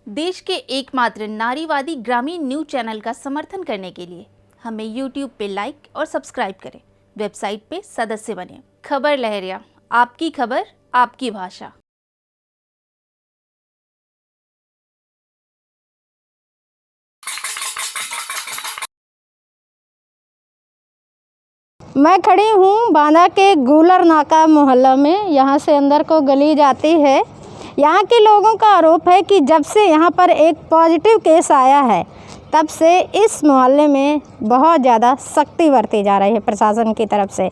देश के एकमात्र नारीवादी ग्रामीण न्यूज चैनल का समर्थन करने के लिए हमें YouTube पे लाइक और सब्सक्राइब करें। वेबसाइट पे सदस्य बने। खबर लहरिया, आपकी खबर, आपकी भाषा। मैं खड़ी हूँ बांदा के गूलर नाका मोहल्ला में। यहाँ से अंदर को गली जाती है। यहाँ के लोगों का आरोप है कि जब से यहाँ पर एक पॉजिटिव केस आया है तब से इस मोहल्ले में बहुत ज़्यादा सख्ती बरती जा रही है प्रशासन की तरफ से।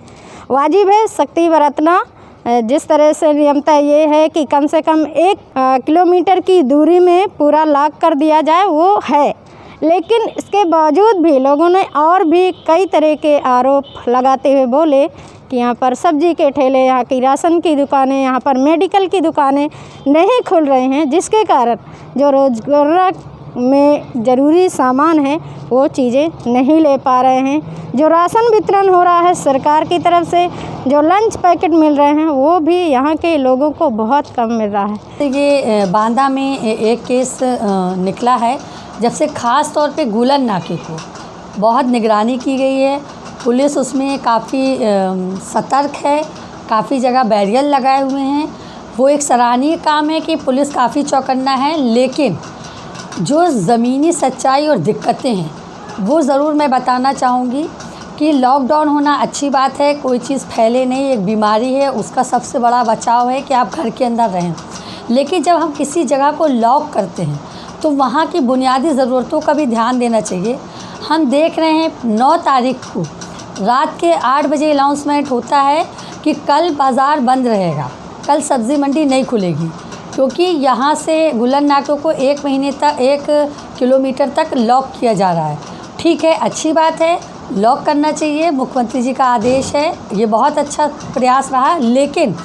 वाजिब है सख्ती बरतना। जिस तरह से नियमता ये है कि कम से कम 1 किलोमीटर की दूरी में पूरा लॉक कर दिया जाए, वो है। लेकिन इसके बावजूद भी लोगों ने और भी कई तरह के आरोप लगाते हुए बोले कि यहाँ पर सब्जी के ठेले, यहाँ की राशन की दुकानें, यहाँ पर मेडिकल की दुकानें नहीं खुल रहे हैं, जिसके कारण जो रोज़गार में ज़रूरी सामान है वो चीज़ें नहीं ले पा रहे हैं। जो राशन वितरण हो रहा है सरकार की तरफ से, जो लंच पैकेट मिल रहे हैं, वो भी यहाँ के लोगों को बहुत कम मिल रहा है। ये बांदा में एक केस निकला है जब से ख़ास तौर पे गूलर नाके को बहुत निगरानी की गई है। पुलिस उसमें काफ़ी सतर्क है, काफ़ी जगह बैरियर लगाए हुए हैं। वो एक सराहनीय काम है कि पुलिस काफ़ी चौकन्ना है, लेकिन जो ज़मीनी सच्चाई और दिक्कतें हैं वो ज़रूर मैं बताना चाहूँगी कि लॉकडाउन होना अच्छी बात है, कोई चीज़ फैले नहीं, एक बीमारी है, उसका सबसे बड़ा बचाव है कि आप घर के अंदर रहें। लेकिन जब हम किसी जगह को लॉक करते हैं तो वहाँ की बुनियादी ज़रूरतों का भी ध्यान देना चाहिए। हम देख रहे हैं 9 तारीख को रात के 8 बजे अनाउंसमेंट होता है कि कल बाज़ार बंद रहेगा, कल सब्ज़ी मंडी नहीं खुलेगी, क्योंकि यहाँ से गूलर नाकों को 1 महीने तक 1 किलोमीटर तक लॉक किया जा रहा है। ठीक है, अच्छी बात है, लॉक करना चाहिए, मुख्यमंत्री जी का आदेश है, ये बहुत अच्छा प्रयास रहा। लेकिन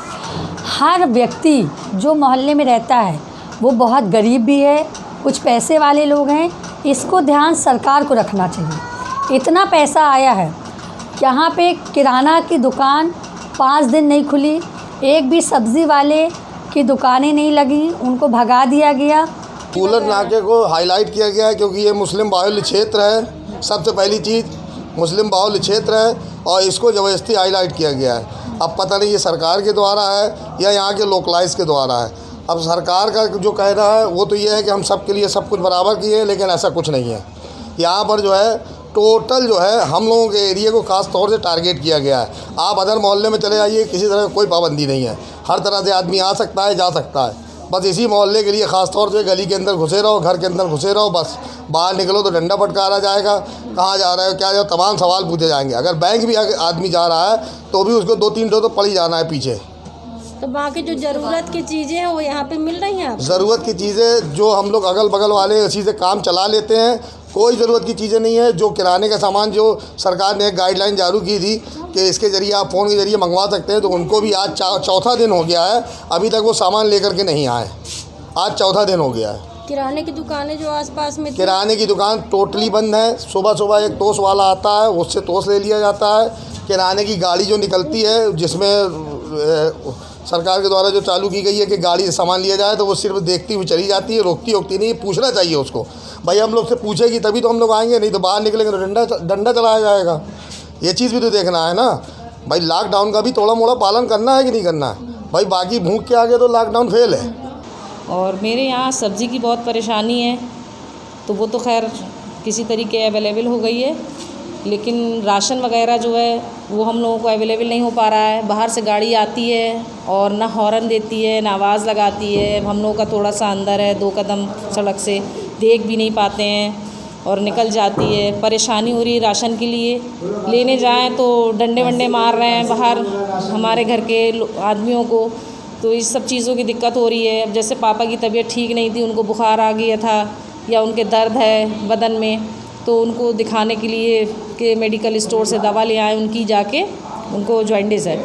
हर व्यक्ति जो मोहल्ले में रहता है वो बहुत गरीब भी है, कुछ पैसे वाले लोग हैं, इसको ध्यान सरकार को रखना चाहिए। इतना पैसा आया है, यहाँ पे किराना की दुकान 5 दिन नहीं खुली, एक भी सब्ज़ी वाले की दुकानें नहीं लगी, उनको भगा दिया गया। गूलर नाके को हाईलाइट किया गया है क्योंकि ये मुस्लिम बाहुल्य क्षेत्र है। सबसे पहली चीज़ मुस्लिम बाहुल्य क्षेत्र है और इसको ज़बरदस्ती हाईलाइट किया गया है। अब पता नहीं ये सरकार के द्वारा है या यहाँ के लोकलाइज के द्वारा है। अब सरकार का जो कहना है वो तो ये है कि हम सब के लिए सब कुछ बराबर किए, लेकिन ऐसा कुछ नहीं है। यहाँ पर जो है टोटल जो है हम लोगों के एरिया को ख़ास तौर से टारगेट किया गया है। आप अदर मोहल्ले में चले जाइए, किसी तरह कोई पाबंदी नहीं है, हर तरह से आदमी आ सकता है, जा सकता है। बस इसी मोहल्ले के लिए ख़ास तौर से गली के अंदर घुसे रहो, घर के अंदर घुसे रहो, बस बाहर निकलो तो डंडा फटकारा जाएगा, कहाँ जा रहे हो, क्या जो तमाम सवाल पूछे जाएंगे। अगर बैंक भी आदमी जा रहा है तो भी उसको 2-3 तो पड़ ही जाना है पीछे। तो बाकी जो ज़रूरत की चीज़ें हैं वो यहाँ पे मिल रही हैं। ज़रूरत की चीज़ें जो हम लोग अगल बगल वाले इसी से काम चला लेते हैं, कोई ज़रूरत की चीज़ें नहीं है। जो किराने का सामान जो सरकार ने एक गाइडलाइन जारी की थी कि इसके ज़रिए आप फ़ोन के ज़रिए मंगवा सकते हैं, तो उनको भी आज चौथा दिन हो गया है, अभी तक वो सामान लेकर के नहीं आए। आज चौथा दिन हो गया है। किराने की दुकानें जो आसपास में, किराने की दुकान टोटली बंद है। सुबह एक तोश वाला आता है, उससे तोश ले लिया जाता है। किराने की गाड़ी जो निकलती है, जिसमें सरकार के द्वारा जो चालू की गई है कि गाड़ी से सामान लिया जाए, तो वो सिर्फ देखती हुई चली जाती है, रोकती नहीं। पूछना चाहिए उसको, भाई हम लोग से पूछेगी तभी तो हम लोग आएंगे, नहीं तो बाहर निकलेंगे तो डंडा चलाया जाएगा। ये चीज़ भी तो देखना है ना भाई। लॉकडाउन का भी थोड़ा मोड़ा पालन करना है कि नहीं करना है भाई। बाकी भूख के आगे तो लॉकडाउन फेल है। और मेरे यहाँ सब्ज़ी की बहुत परेशानी है, तो वो तो खैर किसी तरीके अवेलेबल हो गई है, लेकिन राशन वगैरह जो है वो हम लोगों को अवेलेबल नहीं हो पा रहा है। बाहर से गाड़ी आती है और ना हॉर्न देती है, ना आवाज़ लगाती है। हम लोगों का थोड़ा सा अंदर है, 2 कदम सड़क से, देख भी नहीं पाते हैं और निकल जाती है। परेशानी हो रही है राशन के लिए। लेने जाएं तो डंडे वंडे मार रहे हैं बाहर हमारे घर के आदमियों को, तो इस सब चीज़ों की दिक्कत हो रही है। अब जैसे पापा की तबीयत ठीक नहीं थी, उनको बुखार आ गया था या उनके दर्द है बदन में, तो उनको दिखाने के लिए कि मेडिकल स्टोर से दवा ले आए उनकी, जाके उनको जॉइंटिस है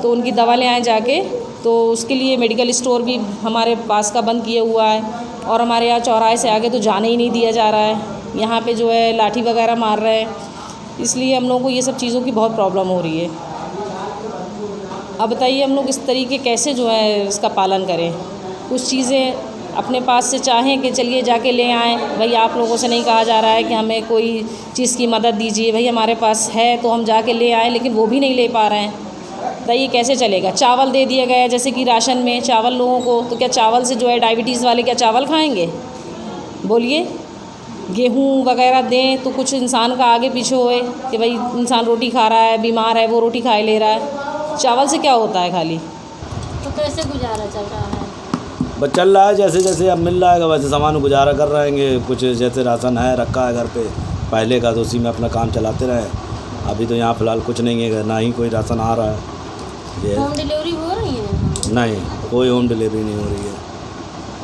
तो उनकी दवा ले आए जाके। तो उसके लिए मेडिकल स्टोर भी हमारे पास का बंद किया हुआ है और हमारे यहाँ चौराहे से आगे तो जाने ही नहीं दिया जा रहा है। यहाँ पे जो है लाठी वगैरह मार रहे हैं, इसलिए हम लोगों को ये सब चीज़ों की बहुत प्रॉब्लम हो रही है। अब बताइए हम लोग इस तरीके कैसे जो है इसका पालन करें। कुछ चीज़ें अपने पास से चाहें कि चलिए जाके ले आएँ। भाई आप लोगों से नहीं कहा जा रहा है कि हमें कोई चीज़ की मदद दीजिए, भाई हमारे पास है तो हम जाके ले आएँ, लेकिन वो भी नहीं ले पा रहे हैं। बताइए कैसे चलेगा। चावल दे दिया गया है, जैसे कि राशन में चावल लोगों को, तो क्या चावल से जो है डायबिटीज़ वाले क्या चावल खाएंगे? बोलिए। गेहूँ वगैरह दें तो कुछ इंसान का आगे पीछे होए कि भाई इंसान रोटी खा रहा है, बीमार है, वो रोटी खा ले रहा है। चावल से क्या होता है खाली? तो कैसे गुजारा चल रहा है? बस चल रहा है जैसे जैसे अब मिल रहा है वैसे सामान गुजारा कर रहेंगे। कुछ जैसे राशन है रखा है घर पे पहले का, तो उसी में अपना काम चलाते रहे। अभी तो यहाँ फ़िलहाल कुछ नहीं है, ना ही कोई राशन आ रहा है। ये होम डिलीवरी हो रही है? नहीं, कोई होम डिलीवरी नहीं हो रही है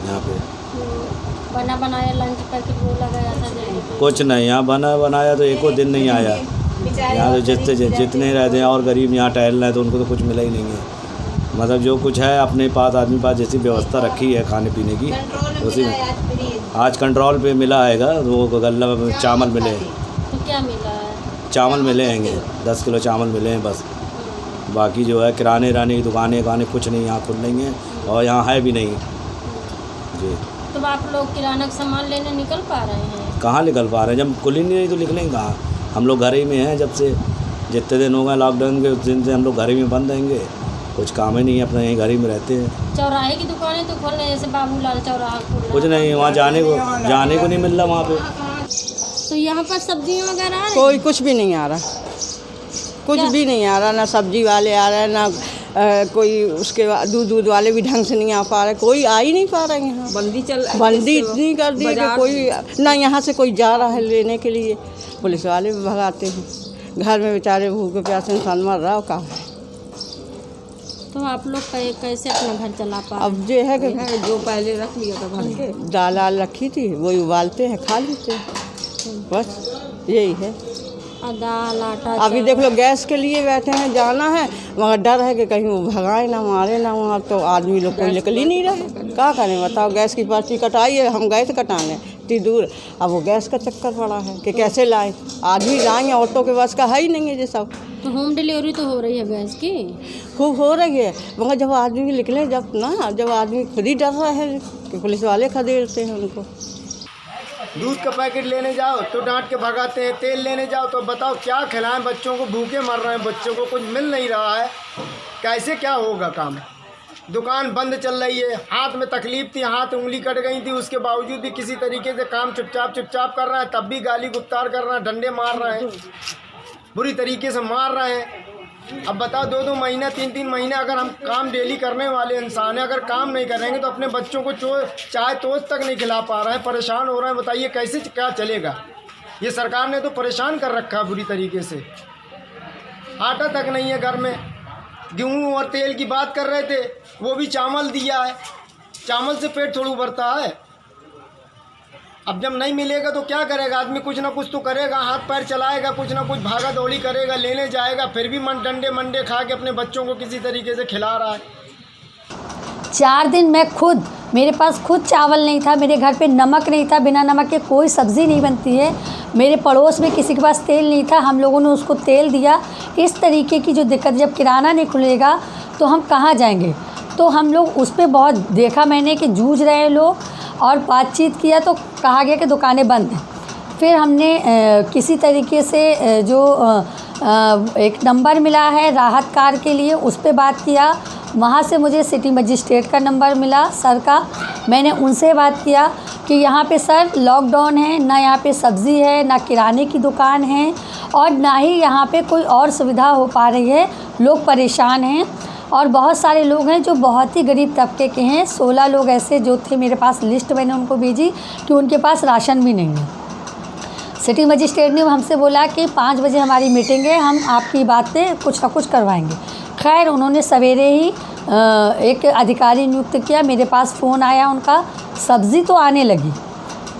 यहाँ पे। बना बनाया लंच पैकेट वो लगाया था देने पे? कुछ नहीं, यहाँ बना बनाया तो एको दिन नहीं आया। यहाँ तो जितने रहते हैं और गरीब यहाँ टहल रहे हैं तो उनको तो कुछ मिला ही नहीं है। मतलब जो कुछ है अपने पास आदमी पास जैसी व्यवस्था रखी है खाने पीने की उसी में। आज कंट्रोल पे मिला हैगा वो गल्ला में चावल मिले। तो क्या मिला है? चावल मिले हैंगे 10 किलो चावल मिले हैं बस। बाकी जो है किराने राने की दुकानें कुछ नहीं यहाँ खुल नहीं है और यहाँ है भी नहीं जी। तो आप लोग किराना का सामान लेने निकल पा रहे हैं? कहाँ निकल पा रहे हैं, जब खुल ही नहीं तो निकलेंगे कहाँ। हम लोग घर ही में हैं जब से, जितने दिन हो गए लॉकडाउन के उस दिन से हम लोग घर ही में बंद रहेंगे। कुछ काम ही नहीं है, अपने यहीं घर ही में रहते हैं। चौराहे की दुकानें तो खोल रहे हैं, जैसे बाबूलाल चौराहा खोल कुछ नहीं, वहाँ जाने को नहीं मिल रहा वहाँ पे। तो यहाँ पर सब्जियाँ वगैरह आ रही कोई कुछ भी नहीं आ रहा, कुछ भी नहीं आ रहा। ना सब्जी वाले आ रहे हैं, ना कोई उसके दूध वाले भी ढंग से नहीं आ पा रहे। कोई आ ही नहीं पा रहा है यहाँ। बंदी इतनी कर दी कि कोई ना यहाँ से कोई जा रहा है लेने के लिए। पुलिस वाले भी भगाते हैं। घर में बेचारे भूखे प्यासे इंसान मर रहा हो कहाँ है। तो आप लोग कैसे अपना घर चला पा रहे? अब ये है कि जो पहले रख लिया था घर के दाल आल रखी थी वही उबालते हैं खा लेते हैं, बस यही है। दाल आटा अभी देख लो गैस के लिए बैठे हैं, जाना है मगर डर है कि कहीं वो भगाए ना मारे ना। वहाँ तो आदमी लोग कोई निकल ही नहीं रहे। क्या करें बताओ, गैस की पर्ची कटाई है, हम गए थे कटाने इतनी दूर। अब वो गैस का चक्कर पड़ा है कि कैसे लाएं, आदमी लाएंगे, ऑटो के बस का है ही नहीं है ये सब। तो होम डिलीवरी तो हो रही है गैस की? खूब हो रही है मगर जब आदमी निकले जब आदमी खुद ही डर रहा है कि पुलिस वाले खदेड़ते हैं उनको। दूध का पैकेट लेने जाओ तो डांट के भगाते हैं, तेल लेने जाओ तो बताओ क्या खिलाएं, बच्चों को भूखे मर रहे हैं, बच्चों को कुछ मिल नहीं रहा है, कैसे क्या होगा काम। दुकान बंद चल रही है, हाथ में तकलीफ थी, हाथ उंगली कट गई थी, उसके बावजूद भी किसी तरीके से काम चुपचाप कर रहा है, तब भी गाली गुफ्तार कर रहा है, डंडे मार रहे हैं, बुरी तरीके से मार रहे हैं। अब बताओ 2-2 महीना 3-3 महीने अगर हम काम डेली करने वाले इंसान हैं, अगर काम नहीं करेंगे तो अपने बच्चों को चाय तोश तक नहीं खिला पा रहे हैं, परेशान हो रहे हैं। बताइए कैसे क्या चलेगा। ये सरकार ने तो परेशान कर रखा है बुरी तरीके से। आटा तक नहीं है घर में। गेहूँ और तेल की बात कर रहे थे, वो भी चावल दिया है, चावल से पेट थोड़ा भरता है। अब जब नहीं मिलेगा तो क्या करेगा आदमी, कुछ ना कुछ तो करेगा, हाथ पैर चलाएगा, कुछ ना कुछ भागा दौड़ी करेगा, लेने जाएगा, फिर भी डंडे मंडे खा के अपने बच्चों को किसी तरीके से खिला रहा है। 4 दिन मेरे पास खुद चावल नहीं था, मेरे घर पे नमक नहीं था, बिना नमक के कोई सब्ज़ी नहीं बनती है। मेरे पड़ोस में किसी के पास तेल नहीं था, हम लोगों ने उसको तेल दिया। इस तरीके की जो दिक्कत, जब किराना नहीं खुलेगा तो हम कहाँ जाएंगे। तो हम लोग उस पर बहुत देखा मैंने कि जूझ रहे हैं लोग, और बातचीत किया तो कहा गया कि दुकानें बंद हैं। फिर हमने किसी तरीके से एक नंबर मिला है राहत कार के लिए, उस पर बात किया। वहाँ से मुझे सिटी मजिस्ट्रेट का नंबर मिला सर का, मैंने उनसे बात किया कि यहाँ पे सर लॉकडाउन है, ना यहाँ पे सब्ज़ी है, ना किराने की दुकान है, और ना ही यहाँ पे कोई और सुविधा हो पा रही है। लोग परेशान हैं और बहुत सारे लोग हैं जो बहुत ही गरीब तबके के हैं। 16 लोग ऐसे जो थे मेरे पास, लिस्ट मैंने उनको भेजी कि उनके पास राशन भी नहीं है। सिटी मजिस्ट्रेट ने हमसे बोला कि 5 बजे हमारी मीटिंग है, हम आपकी बात पे कुछ ना कुछ करवाएंगे। खैर उन्होंने सवेरे ही एक अधिकारी नियुक्त किया। मेरे पास फ़ोन आया उनका, सब्ज़ी तो आने लगी,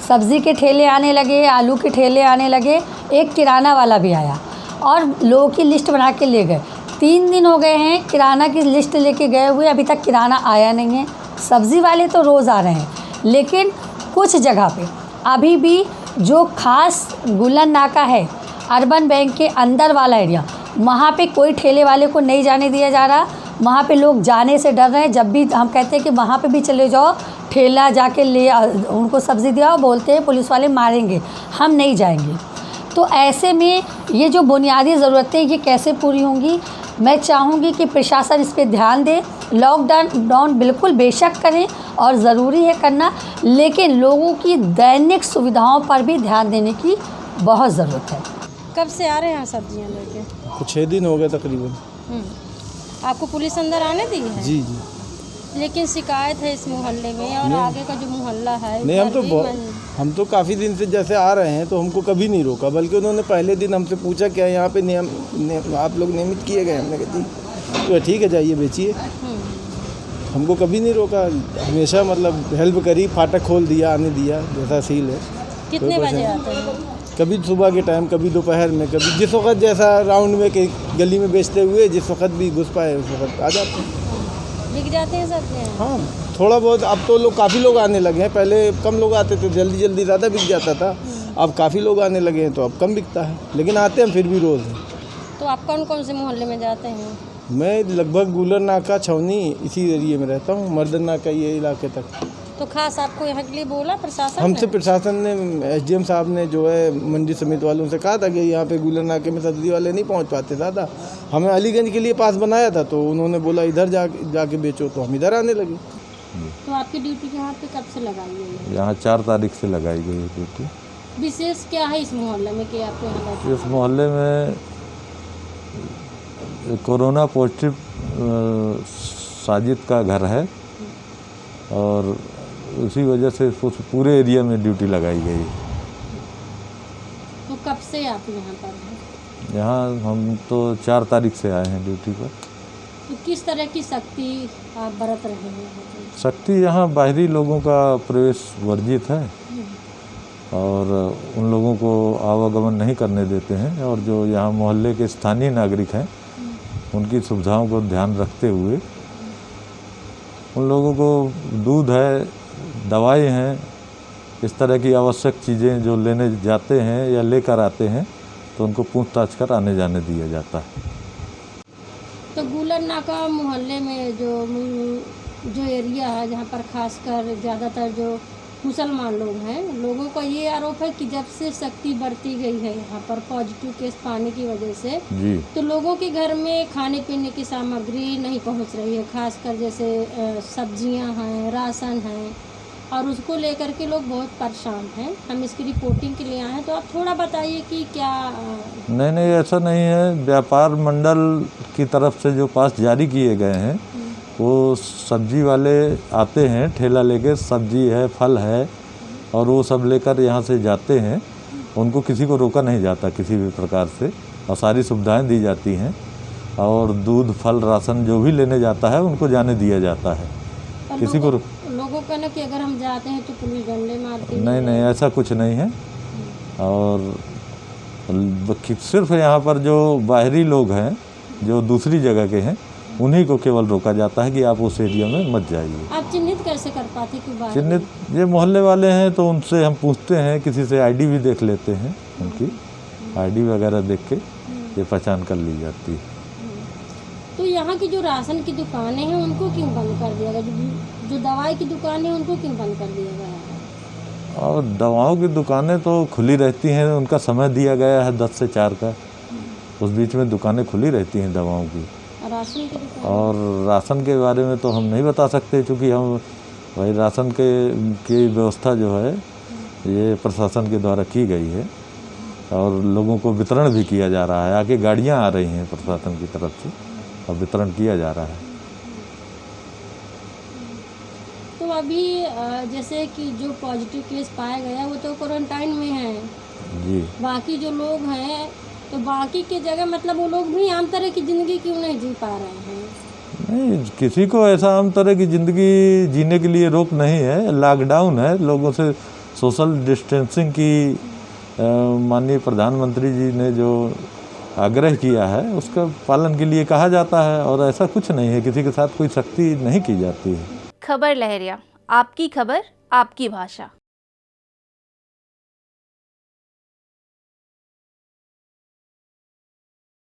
सब्ज़ी के ठेले आने लगे, आलू के ठेले आने लगे, एक किराना वाला भी आया और लोगों की लिस्ट बना के ले गए। 3 दिन हो गए हैं किराना की लिस्ट लेके गए हुए, अभी तक किराना आया नहीं है। सब्ज़ी वाले तो रोज़ आ रहे हैं, लेकिन कुछ जगह पे अभी भी जो ख़ास गुलन नाका है, अर्बन बैंक के अंदर वाला एरिया, वहाँ पे कोई ठेले वाले को नहीं जाने दिया जा रहा। वहाँ पे लोग जाने से डर रहे हैं। जब भी हम कहते हैं कि वहाँ पे भी चले जाओ, ठेला जाके ले उनको सब्ज़ी दिया, बोलते हैं पुलिस वाले मारेंगे, हम नहीं जाएंगे। तो ऐसे में ये जो बुनियादी ज़रूरतें ये कैसे पूरी होंगी? मैं चाहूँगी कि प्रशासन इस पर ध्यान दे। लॉकडाउन बिल्कुल बेशक करें और ज़रूरी है करना, लेकिन लोगों की दैनिक सुविधाओं पर भी ध्यान देने की बहुत ज़रूरत है। कब से आ रहे हैं यहाँ सब्जियाँ लेके? कुछ 6 दिन हो गए तकरीबन। आपको पुलिस अंदर आने दी है? जी जी। लेकिन शिकायत है इस मोहल्ले में और आगे का जो मोहल्ला है नहीं, हम तो काफ़ी दिन से जैसे आ रहे हैं तो हमको कभी नहीं रोका, बल्कि उन्होंने पहले दिन हमसे पूछा क्या यहाँ पे नियम आप लोग नियमित किए गए? हमने कहा जी तो ठीक है जाइए बेचिए। हमको कभी नहीं रोका, हमेशा मतलब हेल्प करी, फाटक खोल दिया, आने दिया, जैसा सील है। कितने बजे आते हैं? कभी सुबह के टाइम, कभी दोपहर में, कभी जिस वक्त जैसा राउंड में कि गली में बेचते हुए जिस वक्त भी घुस पाए उस वक्त आ जाते हैं। बिक जाते हैं सब्जियाँ? हाँ थोड़ा बहुत। अब तो काफ़ी लोग आने लगे हैं, पहले कम लोग आते थे, जल्दी ज़्यादा बिक जाता था। अब काफ़ी लोग आने लगे हैं तो अब कम बिकता है, लेकिन आते हैं फिर भी रोज़। तो आप कौन कौन से मोहल्ले में जाते हैं? मैं लगभग गुलर नाका, छौनी इसी एरिए में रहता हूँ, मर्दन नाका ये इलाके तक। तो खास आपको यहाँ के लिए बोला प्रशासन? हमसे प्रशासन ने, SDM साहब ने जो है मंडी समिति वालों से कहा था कि यहाँ पे गुलर नाके में सब्जी वाले नहीं पहुँच पाते ज़्यादा। हमें अलीगंज के लिए पास बनाया था तो उन्होंने बोला इधर जाके बेचो, तो हम इधर आने लगे। तो आपकी ड्यूटी यहाँ पे कब से लगाई गई है? यहाँ 4 तारीख से लगाई गई है ड्यूटी। विशेष क्या है इस मोहल्ले में कि आपको यहाँ? इस मोहल्ले में कोरोना पॉजिटिव साजिद का घर है और उसी वजह से पूरे एरिया में ड्यूटी लगाई गई है। तो कब से आप यहाँ पर हैं? यहाँ हम तो 4 तारीख से आए हैं ड्यूटी पर। तो किस तरह की सख्ती आप बरत रहे हैं? सख्ती यहाँ बाहरी लोगों का प्रवेश वर्जित है और उन लोगों को आवागमन नहीं करने देते हैं, और जो यहाँ मोहल्ले के स्थानीय नागरिक हैं उनकी सुविधाओं को ध्यान रखते हुए उन लोगों को दूध है, दवाई हैं, इस तरह की आवश्यक चीज़ें जो लेने जाते हैं या लेकर आते हैं तो उनको पूछताछ कर आने जाने दिया जाता है। तो गुलर नाका मोहल्ले में जो एरिया है जहाँ पर खासकर ज़्यादातर जो मुसलमान लोग हैं, लोगों का ये आरोप है कि जब से सख्ती बरती गई है यहाँ पर पॉजिटिव केस पाने की वजह से जी, तो लोगों के घर में खाने पीने की सामग्री नहीं पहुँच रही है, खासकर जैसे सब्जियाँ हैं, राशन है, और उसको लेकर के लोग बहुत परेशान हैं। हम इसकी रिपोर्टिंग के लिए आए हैं, तो आप थोड़ा बताइए कि क्या? नहीं ऐसा नहीं है। व्यापार मंडल की तरफ से जो पास जारी किए गए हैं वो सब्जी वाले आते हैं ठेला लेके, सब्जी है, फल है, और वो सब लेकर यहाँ से जाते हैं। उनको किसी को रोका नहीं जाता किसी भी प्रकार से, और सारी सुविधाएं दी जाती हैं, और दूध, फल, राशन जो भी लेने जाता है उनको जाने दिया जाता है। किसी को लोगों का ना कि अगर हम जाते हैं तो पुलिस डंडे मारती है। नहीं ऐसा कुछ नहीं है। और सिर्फ यहाँ पर जो बाहरी लोग हैं जो दूसरी जगह के हैं उन्हीं को केवल रोका जाता है कि आप उस एरिया में मत जाइए। आप चिन्हित कैसे कर पाते कि बाहर? चिन्हित ये मोहल्ले वाले हैं तो उनसे हम पूछते हैं, किसी से आईडी भी देख लेते हैं, उनकी आईडी वगैरह देख के ये पहचान कर ली जाती है। तो यहाँ की जो राशन की दुकानें हैं उनको क्यों बंद कर दिया गया? जो दवाई की दुकान है उनको क्यों बंद कर दिया गया है? और दवाओं की दुकानें तो खुली रहती हैं, उनका समय दिया गया है 10 से 4 का, उस बीच में दुकानें खुली रहती हैं दवाओं की। और राशन के बारे में तो हम नहीं बता सकते, क्योंकि हम भाई राशन की व्यवस्था जो है ये प्रशासन के द्वारा की गई है और लोगों को वितरण भी किया जा रहा है। आगे गाड़ियां आ रही हैं प्रशासन की तरफ से और वितरण किया जा रहा है। तो अभी जैसे कि जो पॉजिटिव केस पाया गया वो तो क्वारंटाइन में है जी, बाकी जो लोग हैं तो बाकी की जगह मतलब वो लोग भी आम तरह की ज़िंदगी क्यों नहीं जी पा रहे हैं? नहीं, किसी को ऐसा आम तरह की ज़िंदगी जीने के लिए रोक नहीं है। लॉकडाउन है, लोगों से सोशल डिस्टेंसिंग की माननीय प्रधानमंत्री जी ने जो आग्रह किया है उसका पालन के लिए कहा जाता है, और ऐसा कुछ नहीं है, किसी के साथ कोई सख्ती नहीं की जाती है। खबर लहरिया, आपकी खबर आपकी भाषा।